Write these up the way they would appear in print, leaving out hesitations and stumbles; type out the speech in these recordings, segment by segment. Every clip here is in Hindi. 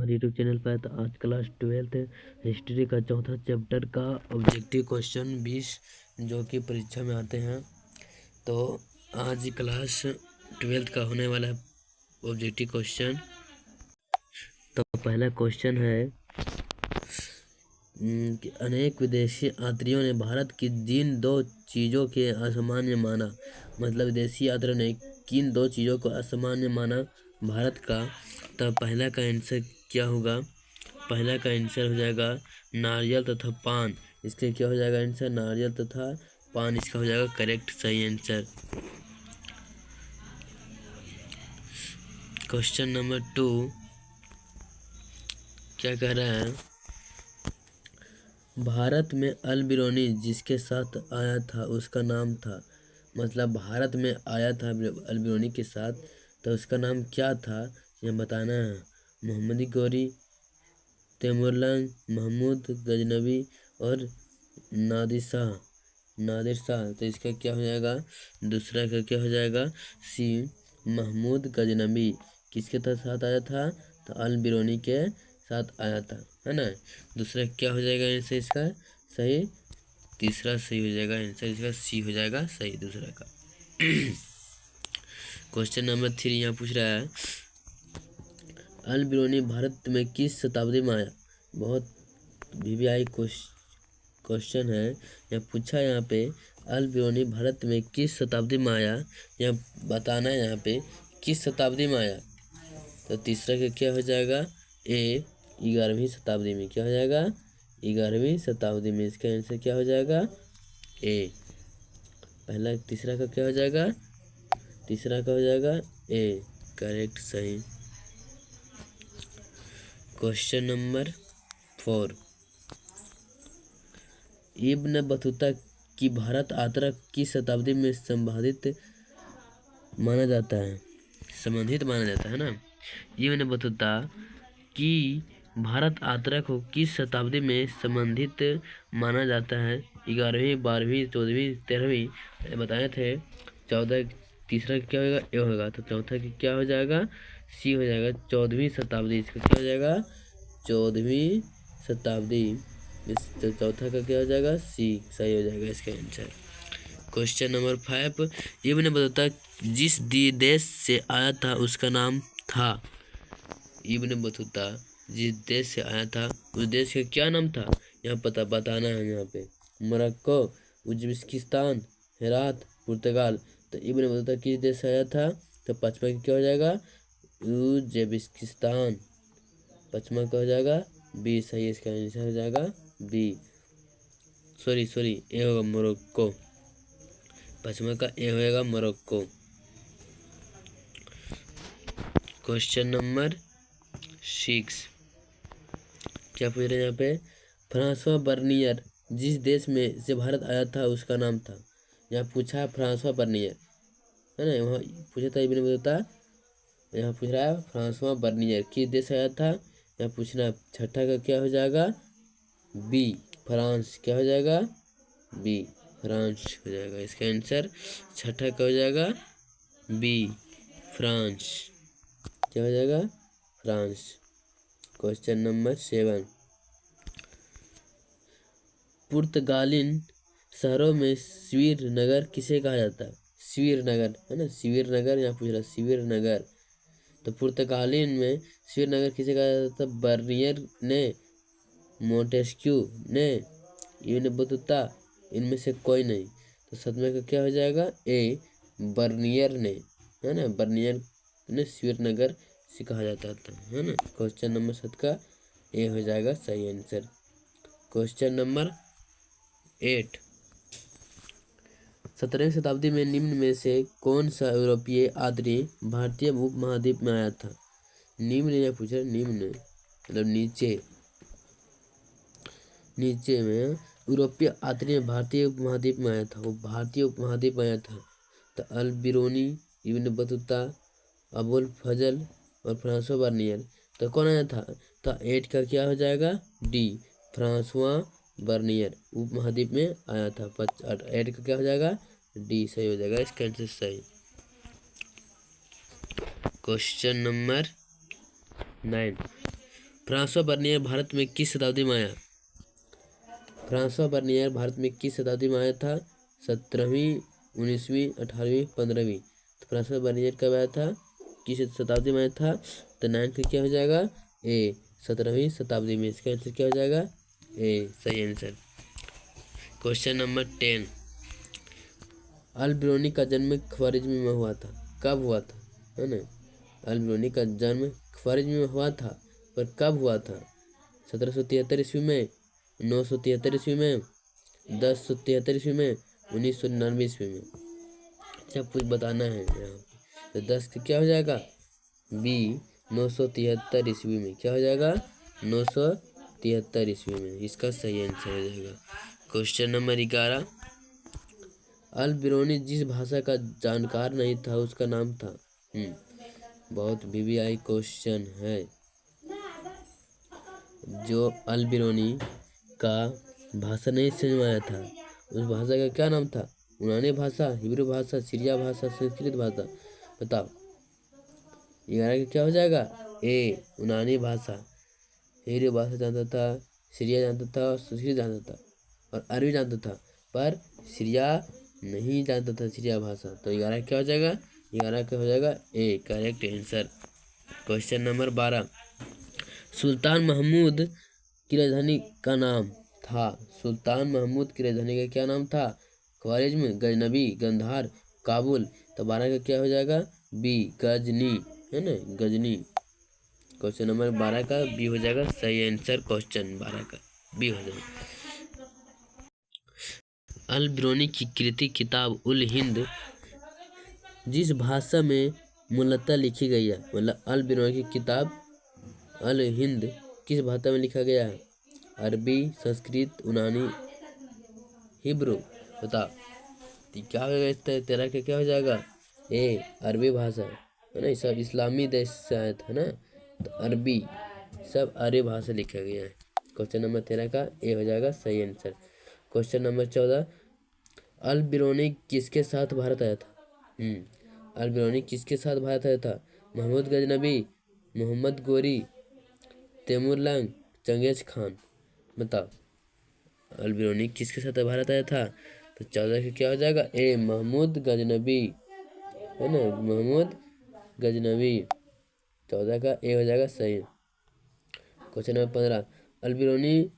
हमारे यूट्यूब चैनल पर। तो आज क्लास 12th हिस्ट्री का चौथा चैप्टर का ऑब्जेक्टिव क्वेश्चन 20 जो कि परीक्षा में आते हैं। तो आज क्लास 12th का होने वाला है ऑब्जेक्टिव क्वेश्चन। तो पहला क्वेश्चन है कि अनेक विदेशी यात्रियों ने भारत की जिन दो चीज़ों के असामान्य माना, मतलब विदेशी यात्रियों ने किन दो चीज़ों को असामान्य माना भारत का। तो पहला का आंसर क्या होगा? पहला का आंसर हो जाएगा नारियल तथा पान। इसके क्या हो जाएगा आंसर? नारियल तथा पान इसका हो जाएगा करेक्ट सही आंसर। क्वेश्चन नंबर 2 क्या कह रहा है? भारत में अल-बिरूनी जिसके साथ आया था उसका नाम था, मतलब भारत में आया था अल-बिरूनी के साथ, तो उसका नाम क्या था यह बताना है। मोहम्मद गौरी, तैमूरलंग, महमूद गजनवी और नादिर शाह। तो इसका क्या हो जाएगा? दूसरा का क्या हो जाएगा? सी महमूद गजनवी किसके साथ आया था? तो अल-बिरूनी के साथ आया था, है ना। दूसरा क्या हो जाएगा आंसर इसका सही? तीसरा सही हो जाएगा आंसर इसका, सी हो जाएगा सही दूसरा का। क्वेश्चन नंबर 3 यहाँ पूछ रहा है अल-बिरूनी भारत में किस शताब्दी में आया। बहुत वीवीआई क्वेश्चन है। यह पूछा यहाँ पे अल-बिरूनी भारत में किस शताब्दी में आया, यह बताना है यहाँ पे किस शताब्दी में आया। तो तीसरा का क्या हो जाएगा? ए 11वीं शताब्दी में। क्या हो जाएगा? 11वीं शताब्दी में। इसका आंसर क्या हो जाएगा? ए। पहला तीसरा का क्या हो जाएगा? तीसरा का हो जाएगा ए करेक्ट सही। क्वेश्चन नंबर 4 इब्न बतूता की भारत यात्रा किस शताब्दी में संबंधित माना जाता है ना। इब्न बतूता की भारत यात्रा को किस शताब्दी में संबंधित माना जाता है? 11वीं, 12वीं, 14वीं, 13वीं बताए थे। 14 तीसरा क्या होगा? ए होगा। तो चौथा की क्या हो जाएगा? सी हो जाएगा 14वीं शताब्दी। इसका क्या हो जाएगा? 14वीं शताब्दी। इस चौथा का क्या हो जाएगा? सी सही हो जाएगा इसका answer. Question number 5 Ibn Battuta जिस देश से आया था उसका नाम था। इब्न बतूता जिस देश से आया था उस देश का क्या नाम था, यहाँ बताना है। यहाँ पे मोरक्को, उज्बेकिस्तान, हेरात, पुर्तगाल। तो इब्न बतूता किस देश से आया था? तो पचमा का क्या हो जाएगा? उज्बेकिस्तान। पचमा का हो जाएगा बी सही। इसका आंसर हो जाएगा बी। सॉरी ए होगा मोरक्को। पचमा का ए होगा मोरक्को। क्वेश्चन नंबर 6 क्या पूछ रहे हैं यहाँ पे? फ्रांसवा बर्नियर जिस देश में से भारत आया था उसका नाम था। यहाँ पूछा है फ्रांसवा बर्नियर, है ना। वहाँ पूछा था इब्न बतूता, यहाँ पूछ रहा है फ्रांसवा बर्नियर किस देश से आया था। यहाँ पूछना है। छठा का क्या हो जाएगा? B France. क्या हो जाएगा? बी फ्रांस हो जाएगा इसका आंसर। छठा का हो जाएगा बी फ्रांस। क्या हो जाएगा? फ्रांस। क्वेश्चन नंबर 7 पुर्तगालिन शहरों में स्वीर नगर किसे कहा जाता है? स्वीर नगर, है ना। स्वीर नगर यहाँ पूछ रहा है स्वीर नगर। तो पुर्तगालिन में स्वीर नगर किसे कहा जाता है? बर्नियर ने, मोंटेस्क्यू ने, इब्न बतूता, इनमें से कोई नहीं। तो सदमे का क्या हो जाएगा? ए बर्नियर ने, है ना। बर्नियर ने स्वीर नगर से कहा जाता था, है ना। क्वेश्चन नंबर 7 का ए हो जाएगा सही आंसर। क्वेश्चन नंबर 8 17वीं शताब्दी में निम्न में से कौन सा यूरोपीय यात्री भारतीय उपमहाद्वीप में आया था? निम्न या पूछ रहे निम्न मतलब नीचे में यूरोपीय यात्री भारतीय उपमहाद्वीप में आया था। वो भारतीय उपमहाद्वीप में आया था। तो अल-बिरूनी, इब्न बतूता, अबुल फजल और फ्रांसवा बर्नियर। तो कौन आया था? तो 8 का क्या हो जाएगा? डी फ्रांसवा बर्नियर उपमहाद्वीप में आया था। 8 का क्या हो जाएगा? डी सही हो जाएगा इसका आंसर सही। Question number 9 François Bernier Bharat में किस शताब्दी में आया? फ्रांसवा बर्नियर भारत में किस शताब्दी में आया था? 17वीं, 19वीं, 18वीं, 15वीं। तो फ्रांसवा बर्नियर कब आया था? किस शताब्दी में आया था? तो 9 का क्या हो जाएगा? ए 17वीं शताब्दी में। इसका आंसर क्या हो जाएगा? ए सही आंसर। क्वेश्चन नंबर 10, अल बिरूनी का जन्म ख्वारिज़्मी में हुआ था। कब हुआ था? है ना, अल बिरूनी का जन्म ख्वारिज़्मी में हुआ था, पर कब हुआ था? 1773 ईस्वी में, 973 ईस्वी में, 1073 ईस्वी में, 1999 ईस्वी में। सब कुछ बताना है यहाँ पे। तो 10 का क्या हो जाएगा? बी 973 ईस्वी में। क्या हो जाएगा? 973 ईस्वी में। इसका सही आंसर हो जाएगा। क्वेश्चन नंबर 11, अल बिरूनी जिस भाषा का जानकार नहीं था उसका नाम था। बहुत वीवीआई क्वेश्चन है। जो अल बिरूनी का भाषा नहीं समझ में आया था, उस भाषा का क्या नाम था? यूनानी भाषा, हिब्रू भाषा, सीरिया भाषा, संस्कृत भाषा। बताओ। 11 का क्या हो जाएगा? ए यूनानी भाषा। हिब्रू भाषा जानता था, सीरिया जानता था, संस्कृत जानता था और अरबी जानता था, पर सीरिया नहीं जानता था, सीरिया भाषा। तो 11 क्या हो जाएगा? 11 का हो जाएगा A correct answer. Question number 12, सुल्तान महमूद की राजधानी का नाम था। सुल्तान महमूद की राजधानी का क्या नाम था? ख्वारिज़्म, गजनबी, गंधार, काबुल। तो 12 का क्या हो जाएगा? बी गजनी, है ना, गजनी। क्वेश्चन नंबर 12 का बी हो जाएगा सही आंसर। क्वेश्चन 12 का बी हो जाएगा। अल बिरूनी की कृति किताब उल हिंद जिस भाषा में मूलतः लिखी गई है, मतलब अल बिरूनी की किताब अल हिंद किस भाषा में लिखा गया है? अरबी, संस्कृत, यूनानी, हिब्रू। बता। तो क्या होगा? इस तेरह का क्या हो जाएगा? ए अरबी भाषा, है ना, सब इस्लामी देश से आया था ना, तो अरबी, सब अरबी भाषा लिखा गया है। क्वेश्चन नंबर 13 का ए हो जाएगा सही आंसर। क्वेश्चन नंबर 14, अल बिरूनी किसके साथ भारत आया था? अल बिरूनी किसके साथ भारत आया था? Mahmood Ghaznavi, Mohammad Ghori, Taimur Lang, Genghis Khan. बताओ। अल बिरूनी किसके साथ भारत आया था? तो 14 का क्या हो जाएगा? ए महमूद गजनबी, है ना, महमूद गजनबी। 14 का ए हो जाएगा सही। क्वेश्चन नंबर 15, अल बिरूनी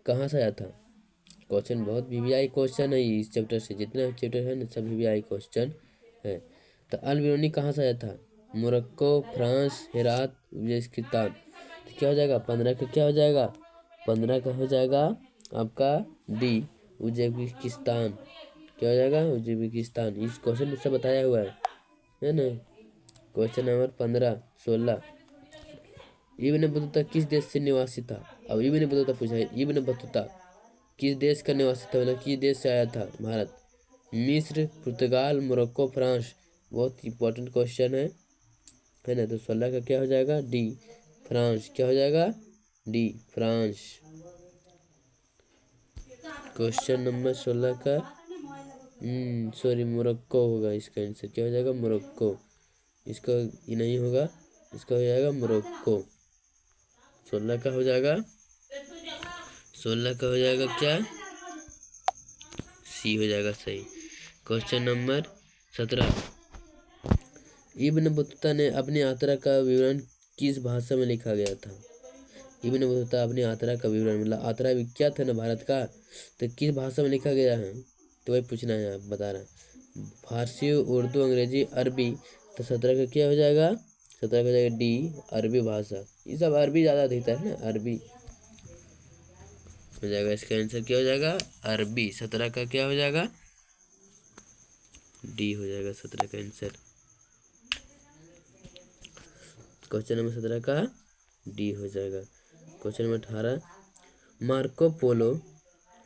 कहाँ से आया था? क्वेश्चन बहुत वीवीआई क्वेश्चन है इस चैप्टर से, जितना चैप्टर है ना सब वीवीआई क्वेश्चन है। तो अल बिरूनी कहाँ से आया था? Morocco, France, Herat, Uzbekistan. तो क्या हो जाएगा? 15 का क्या हो जाएगा? 15 का हो जाएगा आपका डी उज्बेकिस्तान। क्या हो जाएगा? उज्बेकिस्तान। इस क्वेश्चन में सब बताया हुआ है ना। क्वेश्चन नंबर 15, 16, इब्न बतूता किस देश से निवासी था? अब इब्न बतूता पूछा है, इब्न बतूता किस देश का निवासी था, मतलब किस देश से आया था भारत? मिस्र, पुर्तगाल, मोरक्को, फ्रांस। बहुत इंपॉर्टेंट क्वेश्चन है ना। तो 16 का क्या हो जाएगा? D France. क्या हो जाएगा? D France. क्वेश्चन नंबर 16 का सॉरी मोरक्को होगा इसका आंसर। क्या हो जाएगा? मोरक्को। इसका ये नहीं होगा, इसका हो जाएगा मोरक्को। 16 का हो जाएगा, 16 का हो जाएगा क्या? सी हो जाएगा सही। क्वेश्चन नंबर 17, इब्न बतूता ने अपनी यात्रा का विवरण किस भाषा में लिखा गया था? इब्न बतूता अपनी यात्रा का विवरण, मतलब यात्रा विख्यात है ना भारत का, तो किस भाषा में लिखा गया है? तो वही पूछना है, आप बता रहे हैं। फारसी, उर्दू, अंग्रेजी, अरबी। तो 17 का क्या हो जाएगा? 17 का हो जाएगा डी अरबी भाषा। ये सब अरबी ज़्यादा देता है ना, अरबी हो जाएगा। इसका आंसर क्या हो जाएगा? अरबी। 17 का क्या हो जाएगा? डी हो जाएगा 17 का आंसर। क्वेश्चन नंबर 17 का डी हो जाएगा। क्वेश्चन नंबर 18, मार्को पोलो,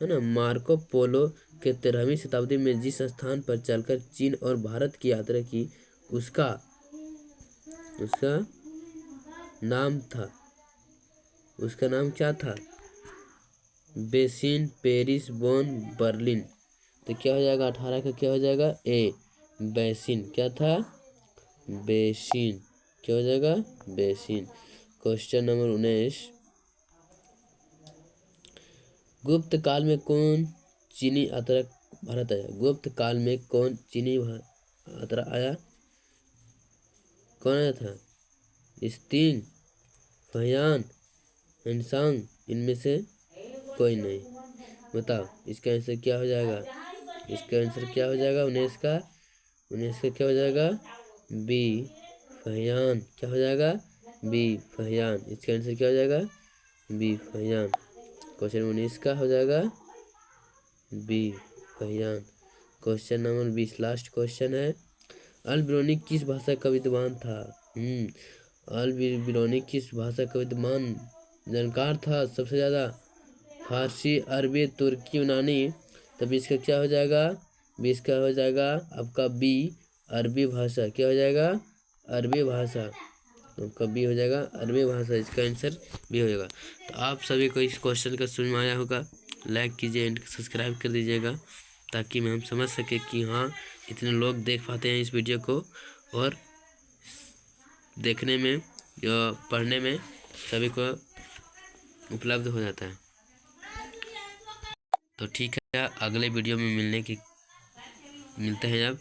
है ना, मार्को पोलो के 13वीं शताब्दी में जिस स्थान पर चलकर चीन और भारत की यात्रा की उसका उसका नाम था, उसका नाम क्या था? Basin, Paris, bone, Berlin. तो क्या हो जाएगा? 18 का क्या हो जाएगा? ए बेसिन। क्या था? बेसिन। क्या हो जाएगा? बेसिन। क्वेश्चन नंबर 19, गुप्त काल में कौन चीनी यात्रा भारत आया? गुप्त काल में कौन चीनी यात्रा आया? कौन आया था? स्टिंग, फहियान, हेनसांग, इनमें से कोई नहीं। बताओ इसका आंसर क्या हो जाएगा? इसका आंसर क्या हो जाएगा? 19 का क्या हो जाएगा? बी, फहियान। क्या हो जाएगा? बी, फहियान। इसका आंसर क्या हो जाएगा? B, Fahien. क्वेश्चन 19 का हो जाएगा B, Fahien. Question number 20, last question है, अल बिरूनी किस भाषा का विद्वान था? अल बिरूनी किस भाषा का विद्वान जानकार था सबसे ज़्यादा? फारसी, अरबी, तुर्की, यूनानी। तब इसका क्या हो जाएगा? बीस का हो जाएगा आपका बी, अरबी भाषा। क्या हो जाएगा? अरबी भाषा। आपका बी हो जाएगा अरबी भाषा। इसका आंसर बी हो जाएगा। तो आप सभी को इस क्वेश्चन का समझ में आया होगा। लाइक कीजिए एंड सब्सक्राइब कर दीजिएगा ताकि हम समझ सके कि हाँ इतने लोग देख पाते हैं इस वीडियो को, और देखने में या पढ़ने में सभी को उपलब्ध हो जाता है। तो ठीक है, अगले वीडियो में मिलते हैं अब।